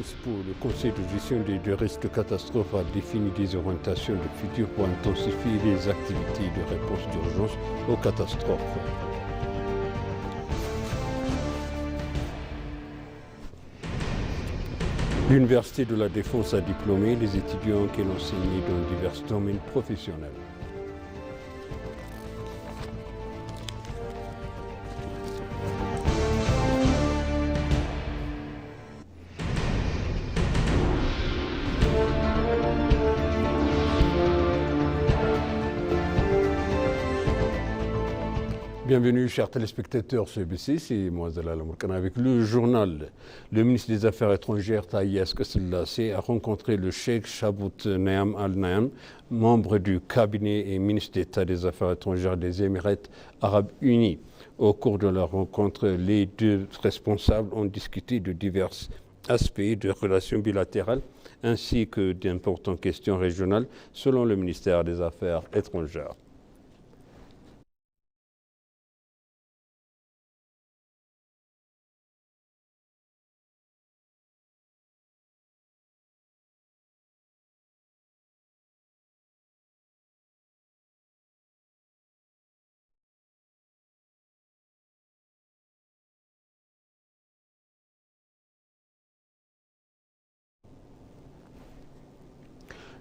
France pour le Conseil de gestion des risques de catastrophe a défini des orientations de futur pour intensifier les activités de réponse d'urgence aux catastrophes. L'Université de la Défense a diplômé les étudiants qui l'ont enseigné dans divers domaines professionnels. Bienvenue, chers téléspectateurs sur EBC, c'est moi Zalal Amourkana avec le journal. Le ministre des Affaires étrangères, Taye Askasselassie, a rencontré le cheikh Chabout Nayam Al-Nayam, membre du cabinet et ministre d'État des Affaires étrangères des Émirats arabes unis. Au cours de leur rencontre, les deux responsables ont discuté de divers aspects de relations bilatérales ainsi que d'importantes questions régionales selon le ministère des Affaires étrangères.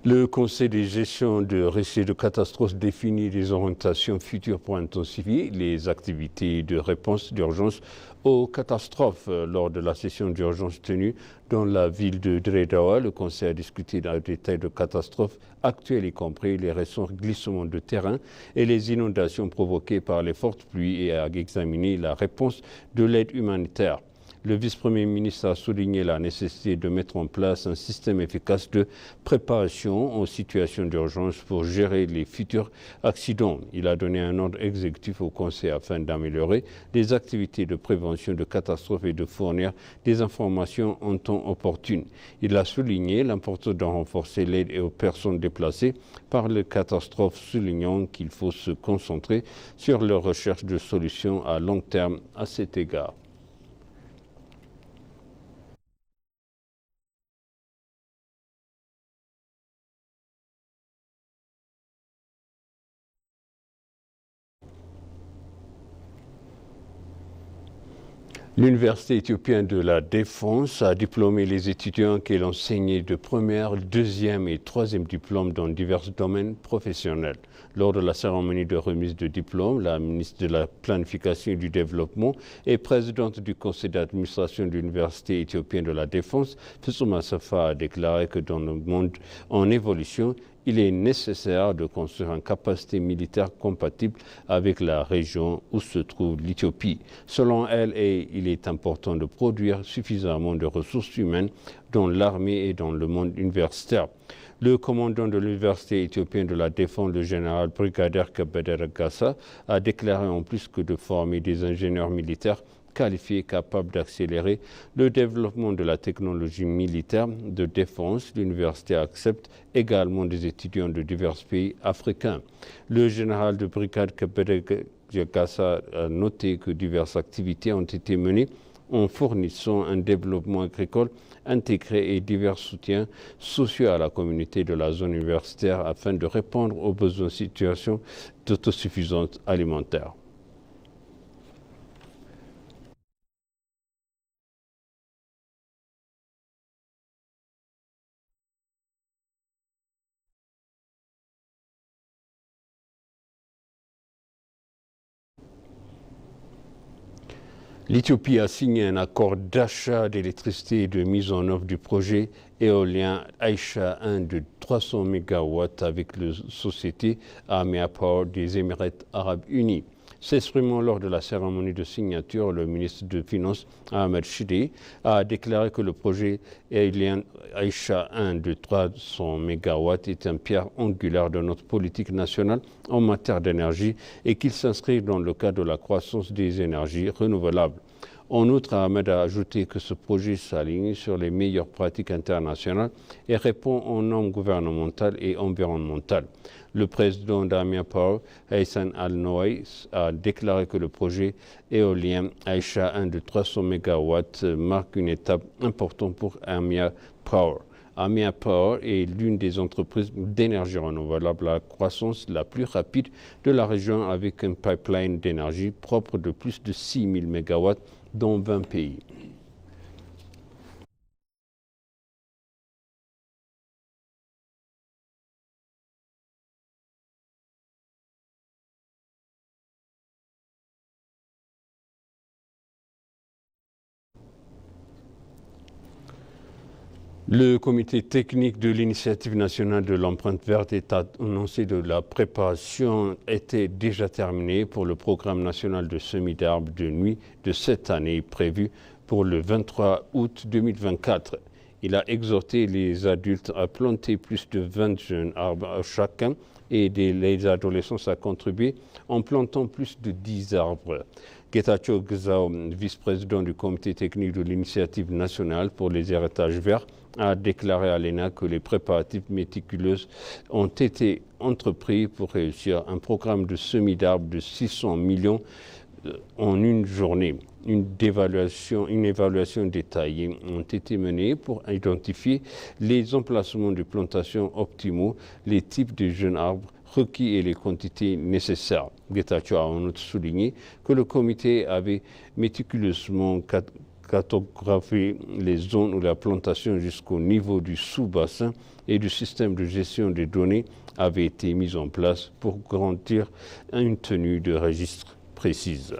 Le Conseil de gestion de risques de catastrophes définit les orientations futures pour intensifier les activités de réponse d'urgence aux catastrophes. Lors de la session d'urgence tenue dans la ville de Dreddawa, le Conseil a discuté dans le détail de catastrophes actuelles, y compris les récents glissements de terrain et les inondations provoquées par les fortes pluies, et a examiné la réponse de l'aide humanitaire. Le vice-premier ministre a souligné la nécessité de mettre en place un système efficace de préparation aux situations d'urgence pour gérer les futurs accidents. Il a donné un ordre exécutif au Conseil afin d'améliorer les activités de prévention de catastrophes et de fournir des informations en temps opportun. Il a souligné l'importance de renforcer l'aide aux personnes déplacées par les catastrophes, soulignant qu'il faut se concentrer sur la recherche de solutions à long terme à cet égard. L'Université éthiopienne de la Défense a diplômé les étudiants qui l'ont enseigné de première, deuxième et troisième diplôme dans divers domaines professionnels. Lors de la cérémonie de remise de diplôme, la ministre de la Planification et du Développement et présidente du conseil d'administration de l'Université éthiopienne de la Défense, Fessouma Safa, a déclaré que dans le monde en évolution, il est nécessaire de construire une capacité militaire compatible avec la région où se trouve l'Éthiopie. Selon elle, il est important de produire suffisamment de ressources humaines dans l'armée et dans le monde universitaire. Le commandant de l'Université éthiopienne de la Défense, le général brigadier Kebede Gassa, a déclaré en plus que de former des ingénieurs militaires qualifiés capables d'accélérer le développement de la technologie militaire de défense. L'université accepte également des étudiants de divers pays africains. Le général de brigade Kebede Gassa a noté que diverses activités ont été menées en fournissant un développement agricole intégré et divers soutiens sociaux à la communauté de la zone universitaire afin de répondre aux besoins de situation d'autosuffisance alimentaire. L'Éthiopie a signé un accord d'achat d'électricité et de mise en œuvre du projet éolien Aïcha 1 de 300 MW avec la société Amea Power des Émirats arabes unis. S'exprimant lors de la cérémonie de signature, le ministre des Finances, Ahmed Shide, a déclaré que le projet éolien Aïcha 1 de 300 MW est une pierre angulaire de notre politique nationale en matière d'énergie et qu'il s'inscrit dans le cadre de la croissance des énergies renouvelables. En outre, Ahmed a ajouté que ce projet s'aligne sur les meilleures pratiques internationales et répond aux normes gouvernementales et environnementales. Le président d'Amia Power, Hassan Al-Noaï, a déclaré que le projet éolien Aïcha 1 de 300 MW marque une étape importante pour Amia Power. Amia Power est l'une des entreprises d'énergie renouvelable à la croissance la plus rapide de la région avec un pipeline d'énergie propre de plus de 6 000 MW dans 20 pays. Le comité technique de l'initiative nationale de l'empreinte verte a annoncé que la préparation était déjà terminée pour le programme national de semis d'arbres de nuit de cette année prévu pour le 23 août 2024. Il a exhorté les adultes à planter plus de 20 jeunes arbres chacun et les adolescents à contribuer en plantant plus de 10 arbres. Getachew Gzao, vice-président du comité technique de l'initiative nationale pour les héritages verts, a déclaré à l'ENA que les préparatifs méticuleux ont été entrepris pour réussir un programme de semis d'arbres de 600 millions en une journée. Une évaluation détaillée ont été menées pour identifier les emplacements de plantation optimaux, les types de jeunes arbres requis et les quantités nécessaires. Getachew a en outre souligné que le comité avait méticuleusement cartographié les zones où la plantation jusqu'au niveau du sous-bassin et du système de gestion des données avait été mis en place pour garantir une tenue de registre précise.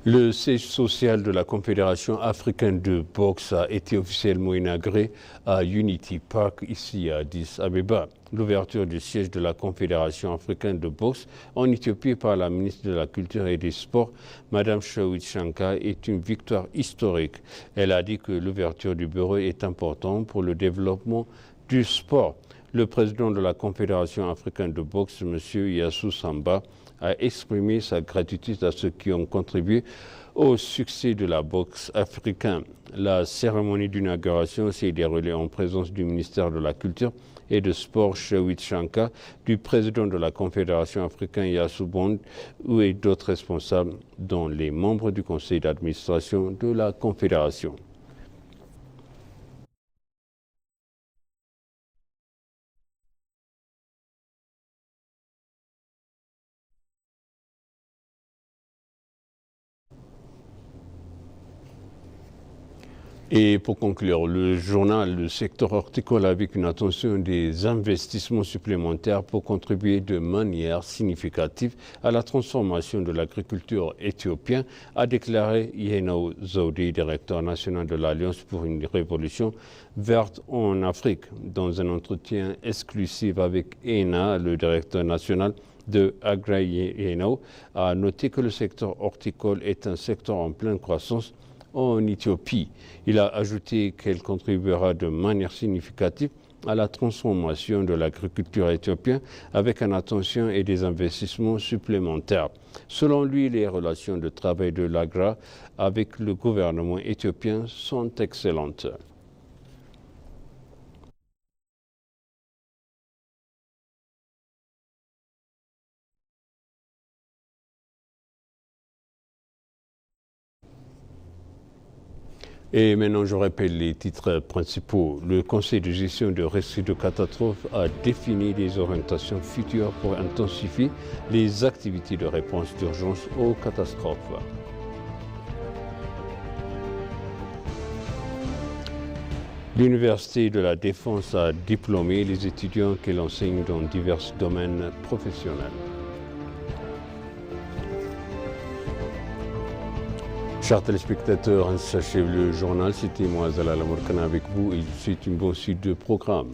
Le siège social de la Confédération africaine de boxe a été officiellement inauguré à Unity Park, ici à Addis Abeba. L'ouverture du siège de la Confédération africaine de boxe en Éthiopie par la ministre de la Culture et des Sports, Mme Shawit Shankar, est une victoire historique. Elle a dit que l'ouverture du bureau est importante pour le développement du sport. Le président de la Confédération africaine de boxe, M. Yassou Samba, a exprimé sa gratitude à ceux qui ont contribué au succès de la boxe africaine. La cérémonie d'inauguration s'est déroulée en présence du ministère de la Culture et de Sport, Shawit Shankar, du président de la Confédération africaine, Yassou Bond, et d'autres responsables, dont les membres du conseil d'administration de la Confédération. Et pour conclure, le journal, le secteur horticole avec une attention des investissements supplémentaires pour contribuer de manière significative à la transformation de l'agriculture éthiopienne, a déclaré Yenao Zaudi, directeur national de l'Alliance pour une révolution verte en Afrique. Dans un entretien exclusif avec ENA, le directeur national de Agra Yenao a noté que le secteur horticole est un secteur en pleine croissance en Éthiopie. Il a ajouté qu'elle contribuera de manière significative à la transformation de l'agriculture éthiopienne avec une attention et des investissements supplémentaires. Selon lui, les relations de travail de l'AGRA avec le gouvernement éthiopien sont excellentes. Et maintenant, je rappelle les titres principaux. Le Conseil de gestion de risques de catastrophe a défini des orientations futures pour intensifier les activités de réponse d'urgence aux catastrophes. L'Université de la Défense a diplômé les étudiants qu'elle enseigne dans divers domaines professionnels. Chers téléspectateurs, ainsi s'achève le journal. C'était moi, Zalal Amorkana, avec vous et je vous souhaite une bonne suite de programme.